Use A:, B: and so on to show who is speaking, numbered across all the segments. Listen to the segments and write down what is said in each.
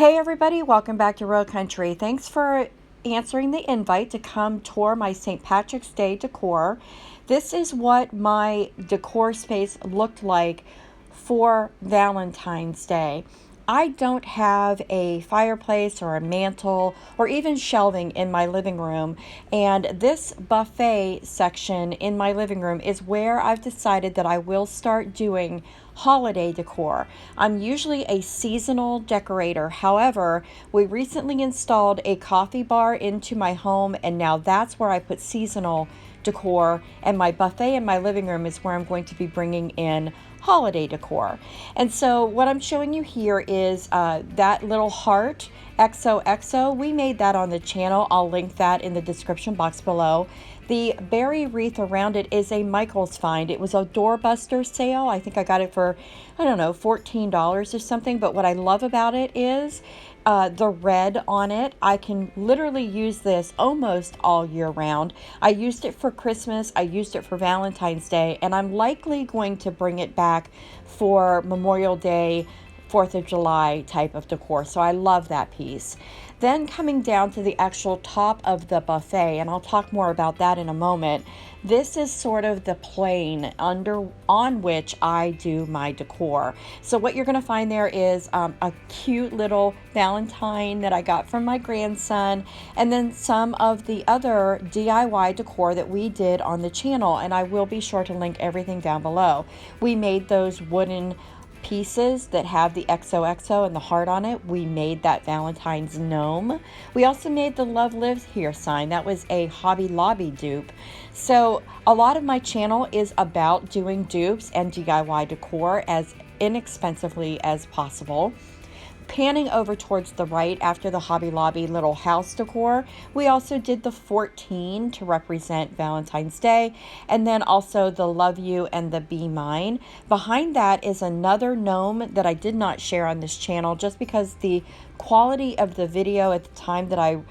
A: Hey everybody, welcome back to Row Country. Thanks for answering the invite to come tour my St. Patrick's Day decor. This is what my decor space looked like for Valentine's Day. I don't have a fireplace or a mantle or even shelving in my living room, and this buffet section in my living room is where I've decided that I will start doing holiday decor. I'm usually a seasonal decorator. However, we recently installed a coffee bar into my home, and now that's where I put seasonal decor, and my buffet in my living room is where I'm going to be bringing in holiday decor. And so what I'm showing you here is that little heart XOXO. We made that on the channel. I'll link that in the description box below. The berry wreath around it is a Michael's find. It was a doorbuster sale. I think I got it for, I don't know, $14 or something. But what I love about it is the red on it. I can literally use this almost all year round. I used it for Christmas. I used it for Valentine's Day. And I'm likely going to bring it back for Memorial Day, 4th of July type of decor. So I love that piece. Then coming down to the actual top of the buffet, and I'll talk more about that in a moment, this is sort of the plane on which I do my decor. So what you're going to find there is a cute little Valentine that I got from my grandson, and then some of the other DIY decor that we did on the channel, and I will be sure to link everything down below. We made those wooden pieces that have the XOXO and the heart on it. We made that Valentine's gnome. We also made the Love Lives Here sign. That was a Hobby Lobby dupe. So a lot of my channel is about doing dupes and DIY decor as inexpensively as possible. Panning over towards the right after the Hobby Lobby little house decor, we also did the 14 to represent Valentine's Day, and then also the Love You and the Be Mine. Behind that is another gnome that I did not share on this channel just because the quality of the video at the time that I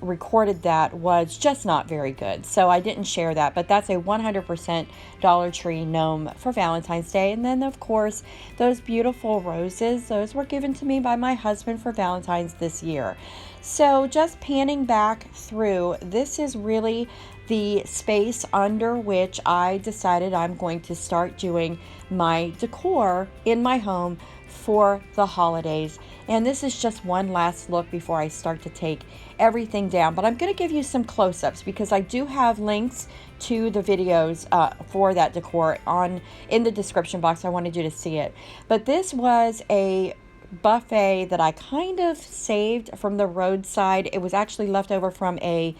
A: recorded that was just not very good, so I didn't share that. But that's a 100% Dollar Tree gnome for Valentine's Day. And then of course those beautiful roses, those were given to me by my husband for Valentine's this year. So just panning back through, this is really the space under which I decided I'm going to start doing my decor in my home for the holidays. And this is just one last look before I start to take everything down. But I'm going to give you some close-ups because I do have links to the videos for that decor in the description box. I wanted you to see it. But this was a buffet that I kind of saved from the roadside. It was actually left over from a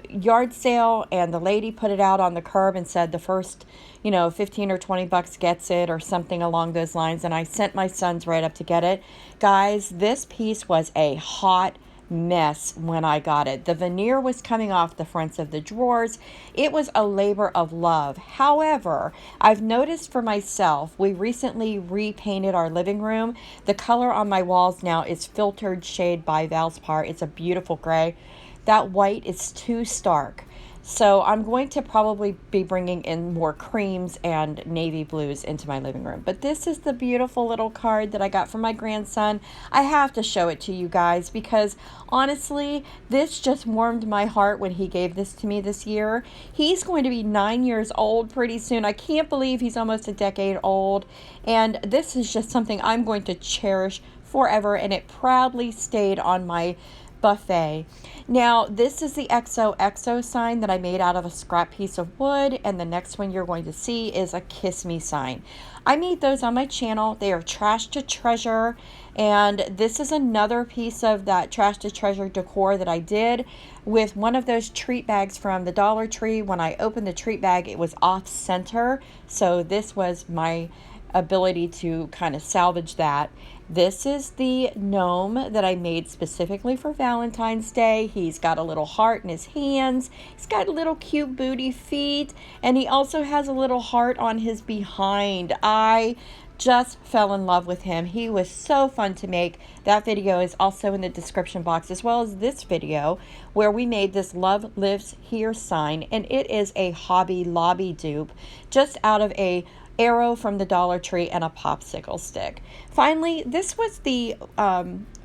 A: yard sale, and the lady put it out on the curb and said the first 15 or 20 bucks gets it, or something along those lines. And I sent my sons right up to get it. Guys, this piece was a hot mess when I got it. The veneer was coming off the fronts of the drawers. It was a labor of love. However, I've noticed for myself, we recently repainted our living room. The color on my walls now is Filtered Shade by Valspar. It's a beautiful gray. That white is too stark. So I'm going to probably be bringing in more creams and navy blues into my living room. But this is the beautiful little card that I got from my grandson. I have to show it to you guys because honestly, this just warmed my heart when he gave this to me this year. He's going to be 9 years old pretty soon. I can't believe he's almost a decade old. And this is just something I'm going to cherish forever. And it proudly stayed on my buffet. Now, this is the XOXO sign that I made out of a scrap piece of wood, and the next one you're going to see is a Kiss Me sign. I made those on my channel. They are Trash to Treasure, and this is another piece of that Trash to Treasure decor that I did with one of those treat bags from the Dollar Tree. When I opened the treat bag, it was off center, so this was my ability to kind of salvage that. This is the gnome that I made specifically for Valentine's Day. He's got a little heart in his hands. He's got little cute booty feet, and he also has a little heart on his behind. I just fell in love with him. He was so fun to make. That video is also in the description box, as well as this video where we made this Love Lives Here sign, and it is a Hobby Lobby dupe just out of a arrow from the Dollar Tree, and a popsicle stick. Finally, this was the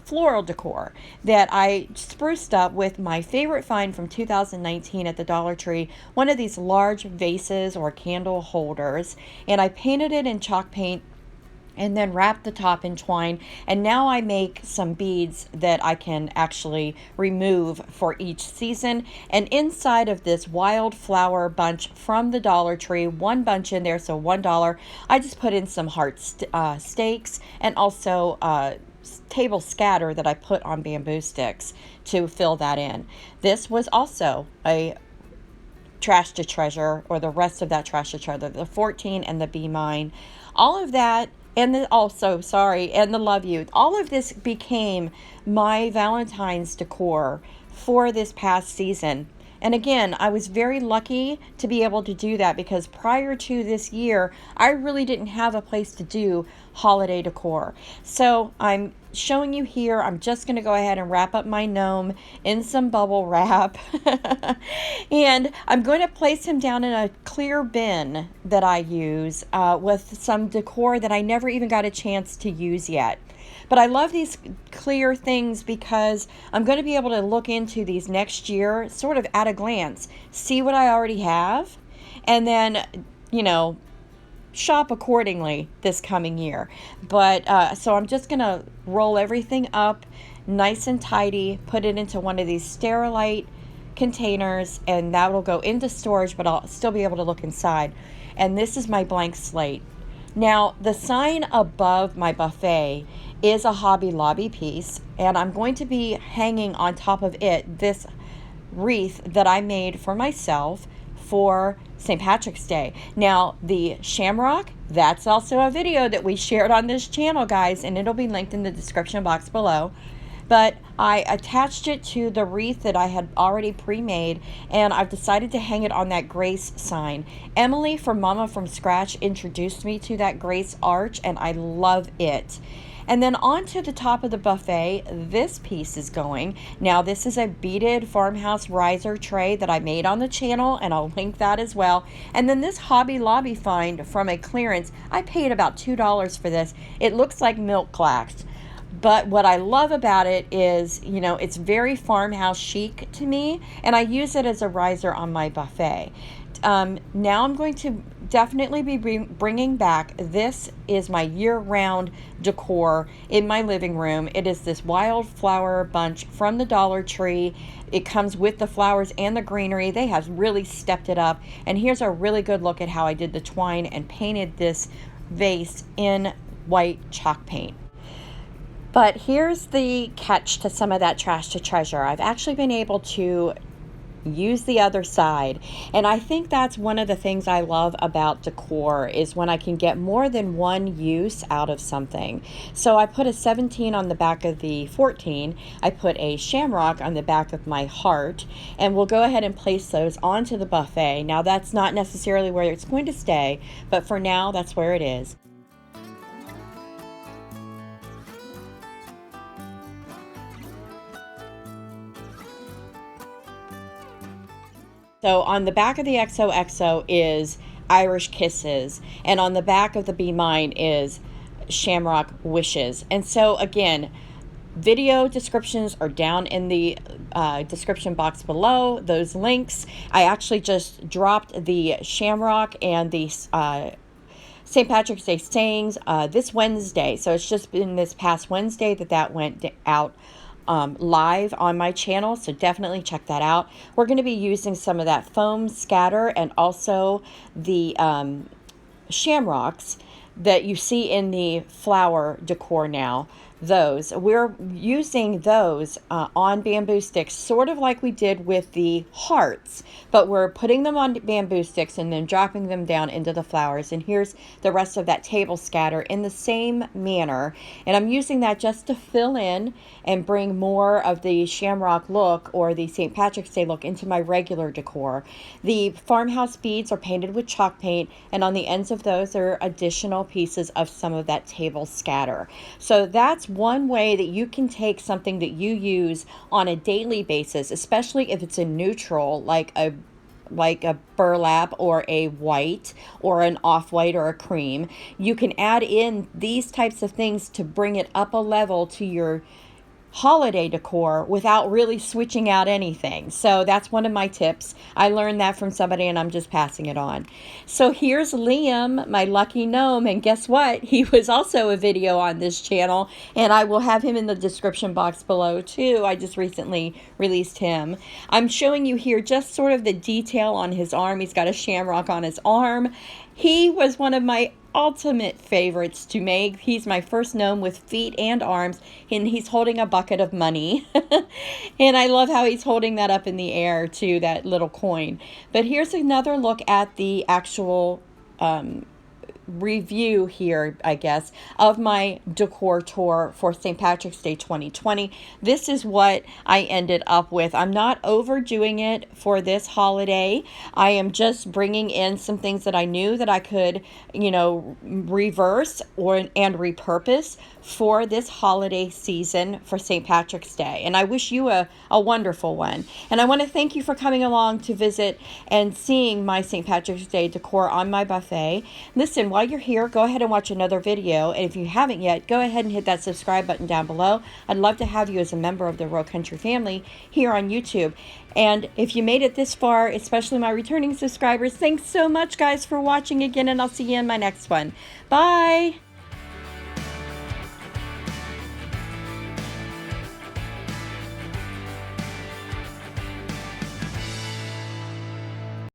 A: floral decor that I spruced up with my favorite find from 2019 at the Dollar Tree, one of these large vases or candle holders, and I painted it in chalk paint and then wrap the top in twine. And now I make some beads that I can actually remove for each season. And inside of this wildflower bunch from the Dollar Tree, one bunch in there, so $1, I just put in some heart stakes and also table scatter that I put on bamboo sticks to fill that in. This was also a trash to treasure, or the rest of that trash to treasure, the 14 and the Be Mine, all of that. And the Love You. All of this became my Valentine's decor for this past season. And again, I was very lucky to be able to do that, because prior to this year, I really didn't have a place to do holiday decor. So I'm showing you here, I'm just going to go ahead and wrap up my gnome in some bubble wrap. And I'm going to place him down in a clear bin that I use with some decor that I never even got a chance to use yet. But I love these clear things because I'm going to be able to look into these next year sort of at a glance, see what I already have, and then, shop accordingly this coming year. But so I'm just going to roll everything up nice and tidy, put it into one of these Sterilite containers, and that will go into storage, but I'll still be able to look inside. And this is my blank slate. Now, the sign above my buffet is a Hobby Lobby piece, and I'm going to be hanging on top of it this wreath that I made for myself for St. Patrick's Day. Now, the Shamrock, that's also a video that we shared on this channel, guys, and it'll be linked in the description box below. But I attached it to the wreath that I had already pre-made, and I've decided to hang it on that Grace sign. Emily from Mama from Scratch introduced me to that Grace arch, and I love it. And then onto the top of the buffet, this piece is going. Now, this is a beaded Farmhouse riser tray that I made on the channel, and I'll link that as well. And then this Hobby Lobby find from a clearance, I paid about $2 for this. It looks like milk glass. But what I love about it is, it's very farmhouse chic to me, and I use it as a riser on my buffet. Now I'm going to definitely be bringing back, this is my year-round decor in my living room. It is this wildflower bunch from the Dollar Tree. It comes with the flowers and the greenery. They have really stepped it up. And here's a really good look at how I did the twine and painted this vase in white chalk paint. But here's the catch to some of that trash to treasure. I've actually been able to use the other side. And I think that's one of the things I love about decor, is when I can get more than one use out of something. So I put a 17 on the back of the 14. I put a shamrock on the back of my heart, and we'll go ahead and place those onto the buffet. Now, that's not necessarily where it's going to stay, but for now, that's where it is. So on the back of the XOXO is Irish Kisses, and on the back of the Be Mine is Shamrock Wishes. And so again, video descriptions are down in the description box below, those links. I actually just dropped the Shamrock and the St. Patrick's Day sayings this Wednesday. So it's just been this past Wednesday that went out live on my channel, so definitely check that out. We're going to be using some of that foam scatter and also the shamrocks that you see in the flower decor now. We're using those on bamboo sticks, sort of like we did with the hearts, but we're putting them on bamboo sticks and then dropping them down into the flowers. And here's the rest of that table scatter in the same manner, and I'm using that just to fill in and bring more of the shamrock look, or the St. Patrick's Day look, into my regular decor. The farmhouse beads are painted with chalk paint, and on the ends of those are additional pieces of some of that table scatter. So that's one way that you can take something that you use on a daily basis, especially if it's a neutral, like a like a burlap or a white or an off-white or a cream. You can add in these types of things to bring it up a level to your holiday decor without really switching out anything. So that's one of my tips. I learned that from somebody and I'm just passing it on. So here's Liam, my lucky gnome, and guess what? He was also a video on this channel, and I will have him in the description box below too. I just recently released him. I'm showing you here just sort of the detail on his arm. He's got a shamrock on his arm. He was one of my ultimate favorites to make. He's my first gnome with feet and arms, and he's holding a bucket of money. And I love how he's holding that up in the air too, that little coin. But here's another look at the actual review here, I guess, of my decor tour for St. Patrick's Day 2020. This is what I ended up with. I'm not overdoing it for this holiday. I am just bringing in some things that I knew that I could, you know, reverse and repurpose for this holiday season for St. Patrick's Day. And I wish you a wonderful one. And I want to thank you for coming along to visit and seeing my St. Patrick's Day decor on my buffet. Listen, while you're here, go ahead and watch another video. And if you haven't yet, go ahead and hit that subscribe button down below. I'd love to have you as a member of the Row Country family here on YouTube. And if you made it this far, especially my returning subscribers, thanks so much, guys, for watching again, and I'll see you in my next one. Bye!